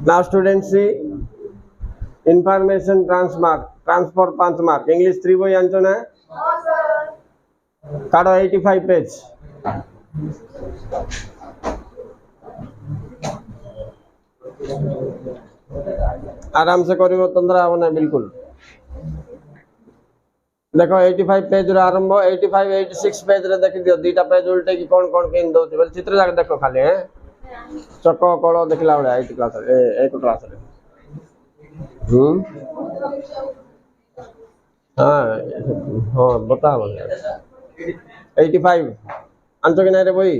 Now students see information transfer 5 mark. English 3 boy anchona. Kado 85 page. आराम से करियो तंद्रा होना बिल्कुल देखो 85 पेज रे आरंभ 85 86 पेज रे देखि दियो दीटा पेज उल्टे की कोन केन दोती बोल चित्र जाके देखो खाली है चको कोलो देखला बडा 8 क्लास रे 1 क्लास रे हां बताओ 85 आंसर के नहीं रे भाई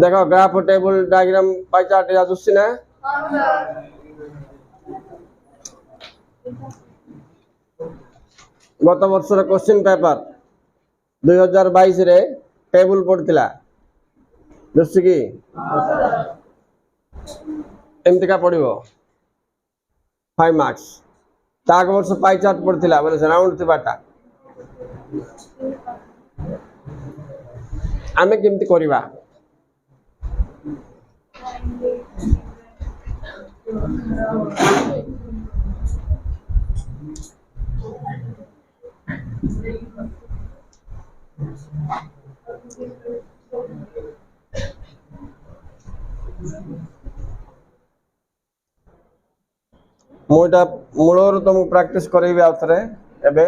देखो graph table diagram pie chart या दुस्सी ना गत वर्षर क्वेश्चन पेपर 2022 रे टेबल पड़थिला दुस्सी की एमती का पड़िबो 5 मार्क्स ताक वर्ष पाई चार्ट पड़थिला बोले राउंड थिबाटा आमे केमती करिबा मोटा मूलर तुम प्रैक्टिस करेबे आउथरे एबे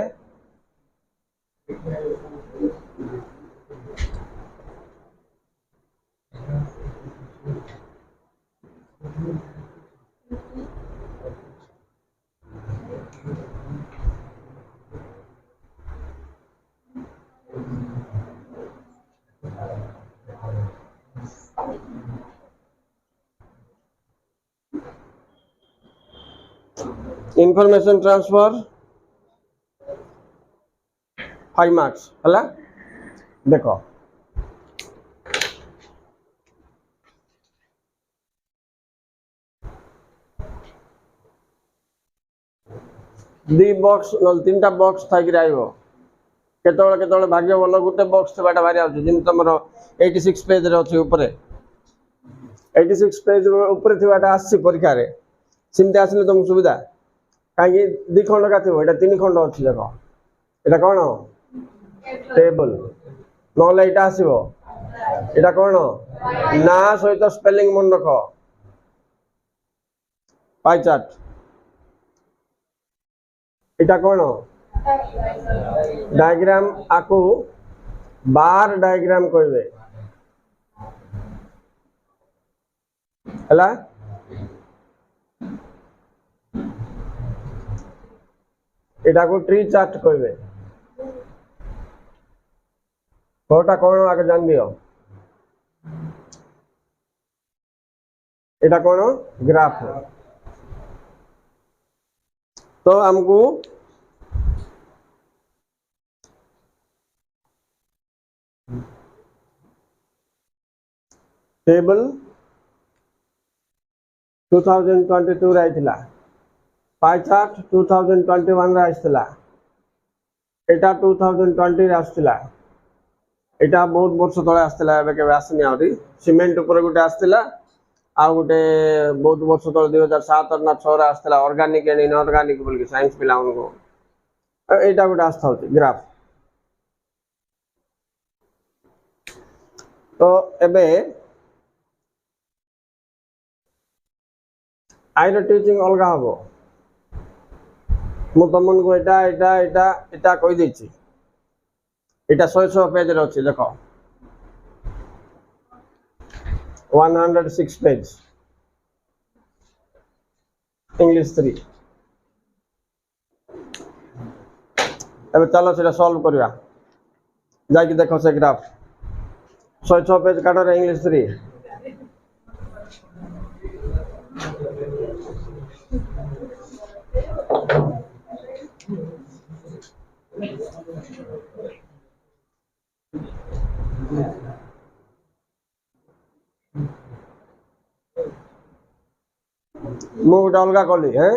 information transfer 5 marks हला देखो दी बॉक्स नल तीनटा बॉक्स थाकी आइबो केतोले भाग्य बोल गुटे बॉक्स थबाटा बारी आउछ जिन तमरो 86 पेज रे अछि ऊपर 86 पेज ऊपर थबाटा आछि परीक्षा रे सिमते आसले तुम सुविधा काहे दी खंड का थबो एटा तीन खंड अछि देखो एटा कोन टेबल नले एटा आसीबो एटा कोन ना सहित स्पेलिंग मन रखो पाई चार्ट एटा कोन डायग्राम आको बार डायग्राम कहबे हला एटा को ट्री चार्ट कहबे कोटा कोन आके जान दियो एटा कोन ग्राफ तो हमको टेबल 2022 रे आइथिला पाई चार्ट 2021 रे आइथिला एटा 2020 रे आस्थिला एटा बहुत वर्ष तळे आस्थिला एबे के आसनी आउरी सीमेंट ऊपर गुटे आस्थिला आ गुटे बहुत वर्ष तळे 2007 ना 6 रे आस्थिला ऑर्गेनिक एंड इनऑर्गेनिक बोल के साइंस पिला उनको एटा गुटे आस्था होती ग्राफ तो एबे आइर टीचिंग अलगा हबो मु तमन को एटा एटा एटा एटा कहि देछि एटा 100 पेज रे अछि देखो 106 पेज इंग्लिश 3 अब चलो सेटा सॉल्व करिया जाके देखो से ग्राफ 106 पेज काटो रे इंग्लिश 3 मु अलगा कली है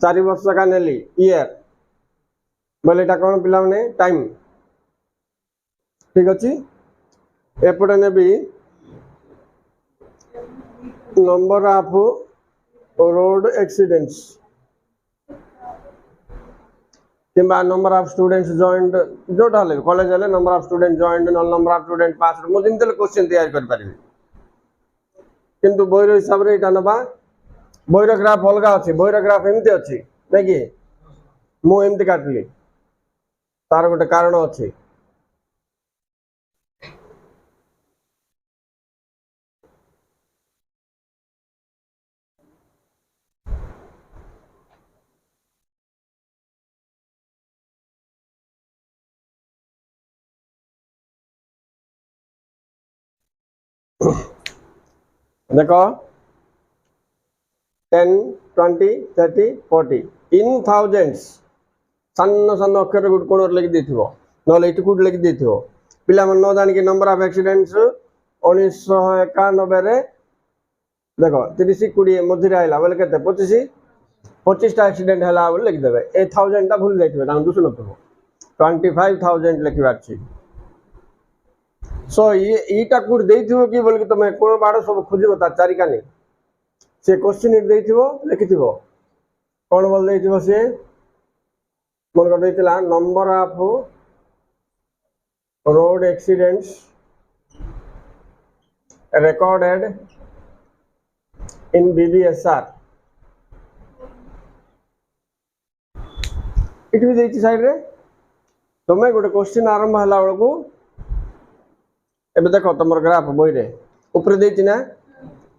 4 वर्ष का नेली ईयर बोले एटा कौन पिला माने टाइम ठीक अछि एपटे नेबी नंबर ऑफ रोड एक्सीडेंट्स किंबा नंबर ऑफ स्टूडेंट्स जॉइंड जोटा हले कॉलेज हले number of student joined number of student pass मु दिन तले क्वेश्चन तैयार कर पारिबी किंतु बोइर हिसाब रे एटा नबा बोइर ग्राफ अलगा अछि बोइर ग्राफ एमती अछि नै कि मु एमती काटली तार गोटे कारण अछि देखो 10 20 30 40 इन थाउजेंड्स सन्न सन्न अक्षर गुड कोन लिखि देथिबो नले इट गुड लिखि देथिबो पिला मन न जानि कि नंबर ऑफ एक्सीडेंट्स 1991 रे देखो 30 20 मध्य आइला बोले केते 25 टा एक्सीडेंट हला बोले लिखि देबे 8000 टा भूल जाइथिबे तां दुसु नथबो 25000 लिखिबा अछि सो ये ईटा कुड देथिबो कि बोल कि तमे कोन बाडो सब खोजिबो ता चारिका नै से क्वेश्चन इट देथिबो लिखिथिबो कोन बोल देथिबो से मन कर देथिला number of road accidents recorded in BBSR it भी देछि साइड रे तमे गोटे क्वेश्चन आरंभ हला बळकू एबे देखो तमर ग्राफ बोई रे ऊपर देछि ना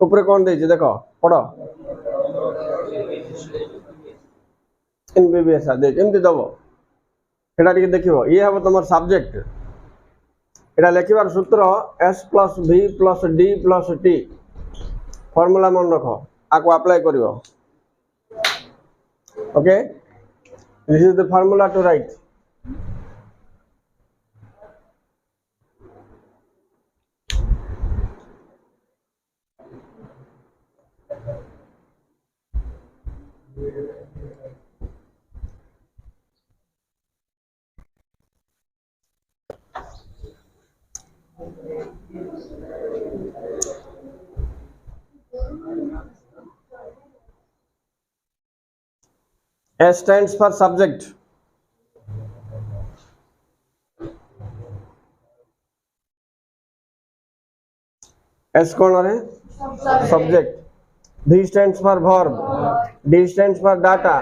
ऊपर कोन देछि देखो पढो इन बीबीएसआर दे एमति दबो एटा टिके देखिबो ये हबो तमर सब्जेक्ट एटा लेखिबार सूत्र s + v + d + t formula मन रखो आको अप्लाई करिवो okay this is the formula to write S stands for subject. S कौन है? Subject. V stands for verb. D stands for data.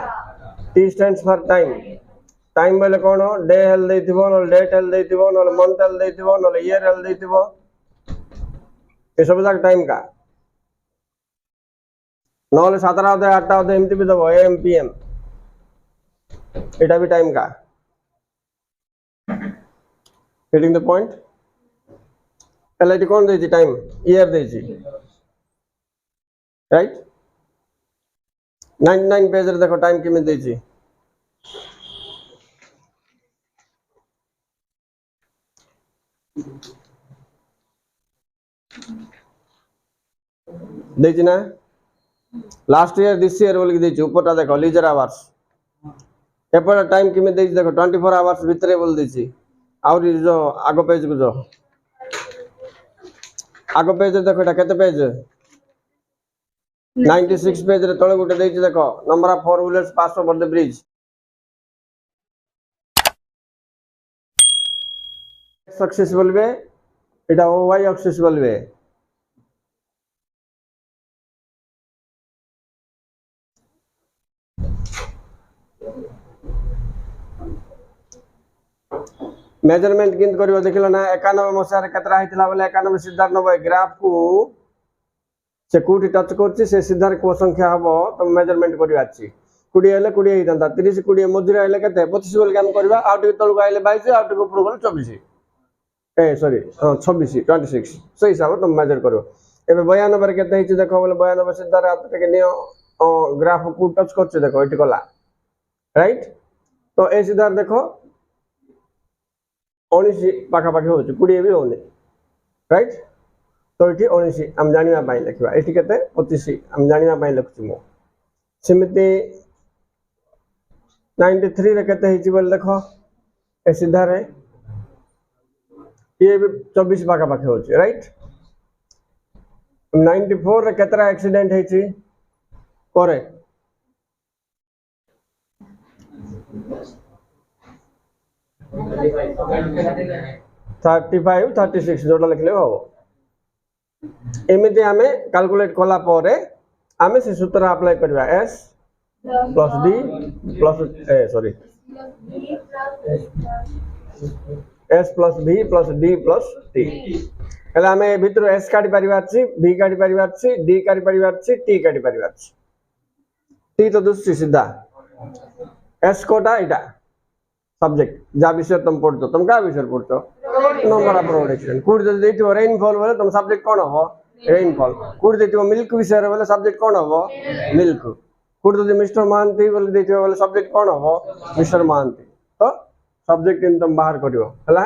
T stands for time. Time बोले कौन हो? Day hello दे दिवो, नॉल date हेल दे दिवो, knoll month hello दे दिवो, knoll year hello दे दिवो. ये सब जाक टाइम का. नॉल 17 होते 8 होते एमती भी दबो AM PM. एटा भी टाइम का getting the point एलआईटी कौन देछि टाइम ईयर देछि राइट 99 पेज रे देखो टाइम किमे देछि देछि ना लास्ट ईयर दिस ईयर बोल के देछि ऊपरटा देखो लीजर आवर्स एपर टाइम किमे देछि देखो 24 आवर्स भीतर बोल देछि और जो आगो पेज को जो आगो पेज देखो एटा केते पेज 96 पेज रे तळे गुटे देछि देखो number of 4 wheelers pass over the bridge successful way एटा वाई सक्सेसफुल वे मेजरमेंट किंत करियो देखिलो ना 91 मसिया रे कतरा हितला बोले 91 सिद्धार्थ 90 ग्राफ को से कोठी टच करछि से सिद्धार्थ को संख्या हबो तो मेजरमेंट करियो आछि 20 हेले 20 हितंता 30 20 मजुरा हेले कते 25 बोल के हम करबा आउट के तळको आइले 22 आउट के ऊपर गले 24 ए सॉरी 26 26 सही हिसाब तुम मेजर करो एबे 92 रे कते हिच देखो बोले 92 सिद्धार्थ आत के नियो ग्राफ को टच करछि देखो एटी कला राइट तो ए सिद्धार्थ देखो 19 पाखा पाखी हो 20 भी होने राइट तो ये 19 हम जानिबा 25 लिखबा एटी केते 25 हम जानिबा 25 लिखछु मो सेमिते 93 रे केते हिची बोल देखो ए सीधा रे ये भी 24 पाखा पाखे होची राइट 94 रे केतरा एक्सीडेंट हिची करे 35 36 जोटा लिखले हो एमिति आमे कैलकुलेट कला परे आमे से सूत्र अप्लाई करबा s plus d plus sorry s plus v plus d plus t हेला आमे भितर s काढी परिवार छी v काढी परिवार छी d काढी परिवार छी t काढी परिवार छी t तो दूसरी सीधा s कोटा इटा सब्जेक्ट जा विषय तुम पढ़तो तुम का विषय पढ़तो नंबर ऑफ रोड एक्सीडेंट कुड जदी देथियो रेनफॉल वाला तुम सब्जेक्ट कोन हो रेनफॉल कुड देथियो मिल्क विषय वाला सब्जेक्ट कोन हो मिल्क कुड जदी मिस्टर मानती वाला देथियो वाला सब्जेक्ट कोन हो मिस्टर मानती तो सब्जेक्ट इन तुम बाहर करियो हला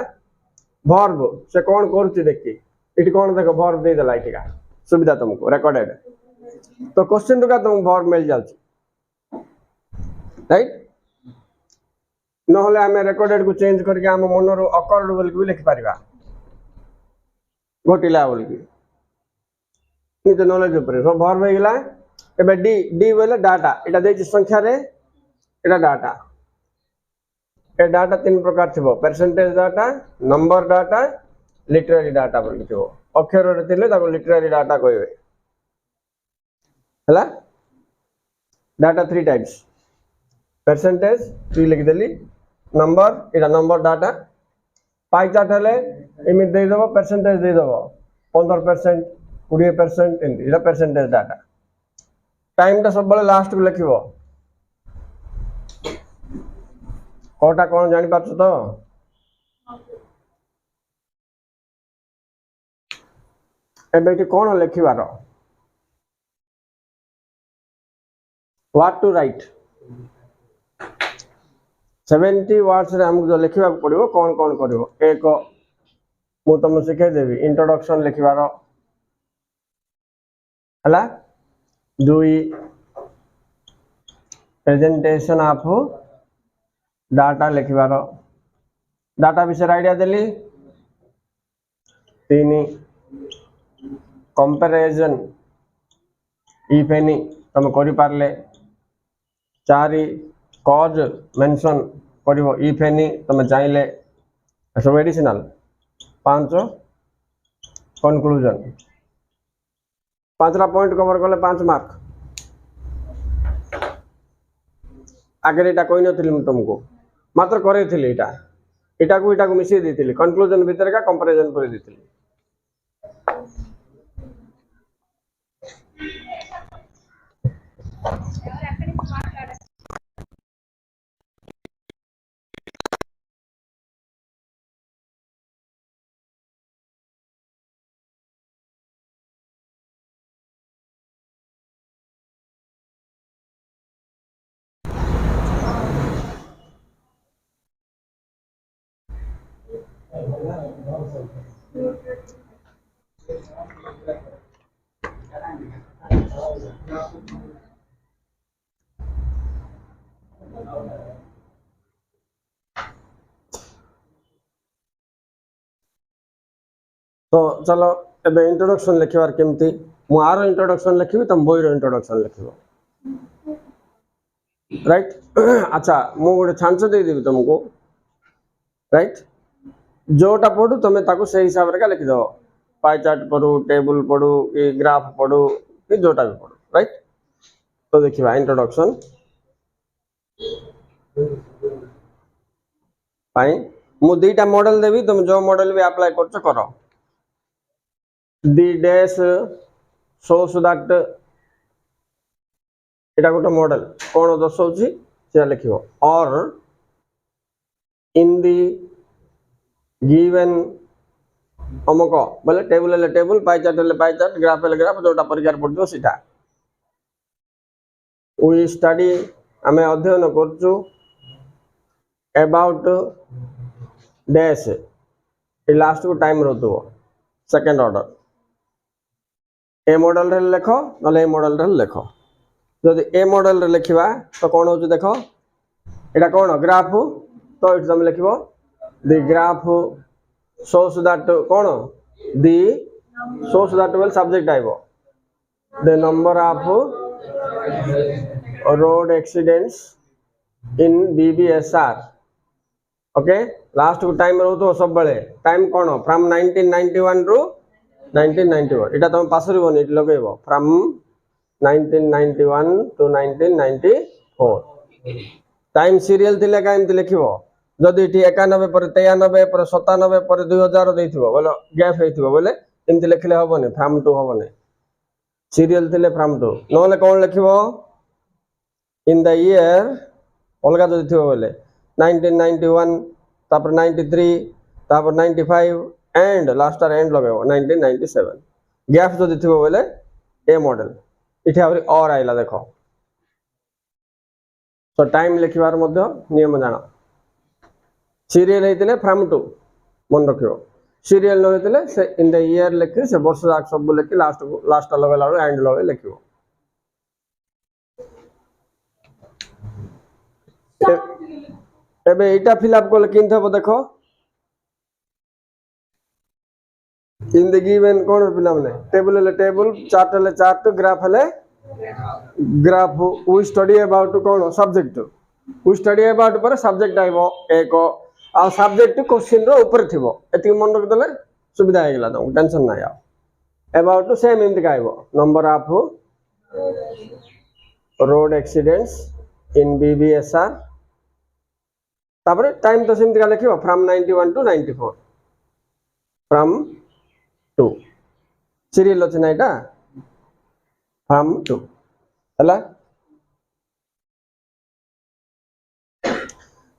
वर्ब से कोन करछि देखि इटी कोन देखो वर्ब दे देला इटिका सुविधा तुमको रिकॉर्डेड तो क्वेश्चन का तुम वर्ब मिल जाउछि राइट नहले आमे रिकॉर्डेड को चेंज करके आम मनर अकर्ड बोल के लिखि पारिबा घटिला बोल के निज नॉलेज ऊपर सब वर्ब हे गेला एबे डी डी बोले डाटा एटा देछि संख्या रे एटा डाटा ए डाटा तीन प्रकार थिबो percentage data number data literary data बोल के थिबो अक्षर रे थिले ताको लिटरेरी डाटा कहबे हला data three types percentage three लिख देली नंबर इटा नंबर डाटा पाई चार्ट हेले इमित दे देबो परसेंटेज दे देबो 15% 20% एंती इटा परसेंटेज डाटा टाइम ता सब बळे लास्ट को लिखिबो कोटा कोन जानि पाछो तो एबेटी कोन लिखिबारो व्हाट टू राइट 70 वर्ड्स रे हमको जो लिखिबा पड़िबो कोन कोन करिवो एक मु तुम सिखे देबी इंट्रोडक्शन लिखिबारो हला दुई प्रेजेंटेशन ऑफ डाटा लिखिबारो डाटा विषय आईडिया देली तीन कंपैरिजन इफ एनी तुम करि पारले चारि कॉज मेंशन करिवो इफ एनी तुम चाहिले सब एडिशनल 5 कंक्लूजन 5रा पॉइंट कवर करले 5 मार्क आगे एटा कोइ नथिली तुमको मात्र करे थिली एटा को मिसी देथिली कंक्लूजन भीतर का कंपैरिजन कर देथिली तो चलो एबे इंट्रोडक्शन लिखिबार केमती मु आरो इंट्रोडक्शन लिखिबी तुम बोई रो इंट्रोडक्शन लिखिबो राइट अच्छा मु गोटे छांच दे देबी तुमको राइट जोटा पढू तमे ताको सही हिसाब रे का लिखि दो पाई चार्ट पढू टेबल पढू कि ग्राफ पढू कि जोटा भी पढू राइट तो देखिबा इंट्रोडक्शन पाई मु दुईटा मॉडल देबी तुम जो मॉडल भी अप्लाई करछ करो the dash shows that एटा गोटे मॉडल कोन दर्शाउची से लिखिबो और इन दी गिवन अमक बोले टेबल ले टेबल पाई चार्ट ग्राफ ले ग्राफ जोटा परिकार पड़जो सीधा वी स्टडी हमें अध्ययन करछु अबाउट डैश ए लास्ट को टाइम रहतो सेकंड ऑर्डर ए मॉडल रे लिखो नले ए मॉडल रे लिखो जदि ए मॉडल रे लिखिबा तो कोन होची देखो এটা কোন গ্রাফ তো এটি তুমি লিখবো দি গ্রাফ shows that কোন দি shows that will subject আইব the number of road accidents in BBSR okay last को टाइम रहू तो सब बेले टाइम कोन फ्रॉम 1991 रु 1991 एटा तुम पास रिबो नी लगेबो फ्रॉम 1991 टू 1994 टाइम सीरियल थिले का एमति लिखिबो जदि टी 91 पर 93 पर 97 पर 2000 देथिबो बोलो गैप हेथिबो बोले एमति लिखले हबोनी फ्रॉम टू हबोनी सीरियल थिले फ्रॉम टू नोले कोन लिखिबो इन द ईयर अलगा जदि थिबो बोले 1991 तापर 93 तापर 95 एंड लास्ट एंड लगेबो 1997 गैप जदि थिबो बोले ए मॉडल इथे आउरी और आइला देखो सो टाइम लिखिबार मध्य नियम जानो सीरियल हेतिले फ्रॉम टू मन रखियो सीरियल न हेतिले से इन द ईयर लिखि से वर्ष जाक सब लिखि लास्ट लगेला एंड लगे लिखियो एबे एटा फिल अप करले किन थबो देखो इन द गिवन कोन फिल अप ने टेबल चार्ट ले चार्ट ग्राफ ले ग्राफ वी स्टडी अबाउट कोन सब्जेक्ट वी स्टडी अबाउट पर सब्जेक्ट आइबो एक आ सब्जेक्ट क्वेश्चन रो ऊपर थिबो एति मन रख देले सुविधा हे गेला तो टेंशन ना आ अबाउट सेम इन आइबो number of road accidents in BBSR तापर टाइम तो सेम लिखिबो from 91 to 94 from to serial अछि ना एटा फ्रॉम टू हला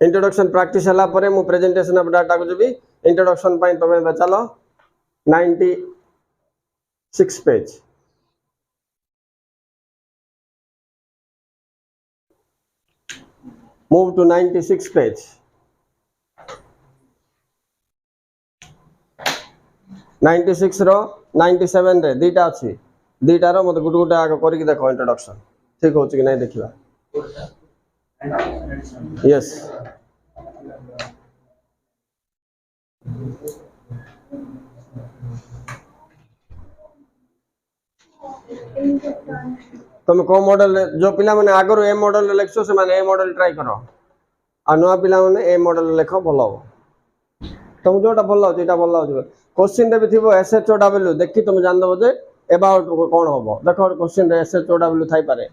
इंट्रोडक्शन प्रैक्टिस हला परे मु प्रेजेंटेशन ऑफ डाटा को जबी इंट्रोडक्शन पई तमे बचालो 96 पेज मूव टू 96 पेज 96 रो 97 रे दीटा अछि दीटा रो मते गुड गुड आगे करि के देखो इंट्रोडक्शन ठीक होछि कि नै देखिबा यस तुम को मॉडल जो पिला माने आगरो ए मॉडल लेखसो से माने ए मॉडल ट्राई करो आ नुआ पिला माने ए मॉडल लेखो भलो तुम जोटा भलो होछि एटा भलो होछि क्वेश्चन रे भी थिबो SHOW देखि तुम जान दबो जे अबाउट कोन होबो देखो क्वेश्चन रे SHOW थाई पारे